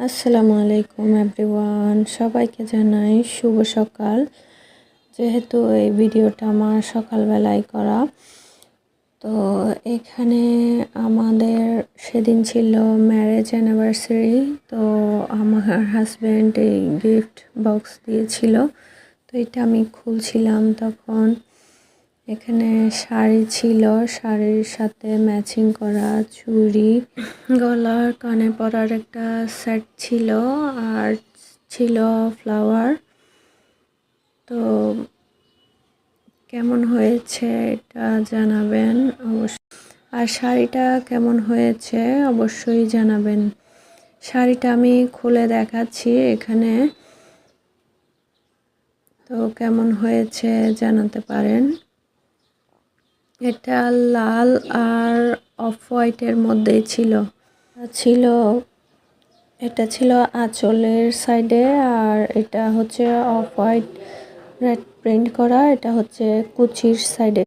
আসসালামু আলাইকুম এভরিওয়ান, সবাইকে জানাই শুভ সকাল। যেহেতু এই ভিডিওটা আমার সকালবেলায় করা, তো এখানে আমাদের সেদিন ছিল ম্যারেজ অ্যানিভার্সারি। তো আমার হাজব্যান্ড এই গিফট বক্স দিয়েছিল, তো এটা আমি খুলছিলাম। তখন এখানে শাড়ি ছিল, শাড়ির সাথে ম্যাচিং করা চুড়ি, গলার কানে পরার একটা সেট ছিল, আর ছিল ফ্লাওয়ার। তো কেমন হয়েছে এটা জানাবেন অবশ্যই, আর শাড়িটা কেমন হয়েছে অবশ্যই জানাবেন। শাড়িটা আমি খুলে দেখাচ্ছি এখানে, তো কেমন হয়েছে জানাতে পারেন। এটা লাল আর অফ হোয়াইটের মধ্যেই ছিল। এটা ছিল আঁচলের সাইডে, আর এটা হচ্ছে অফ হোয়াইট রেড প্রিন্ট করা, এটা হচ্ছে কুচির সাইডে।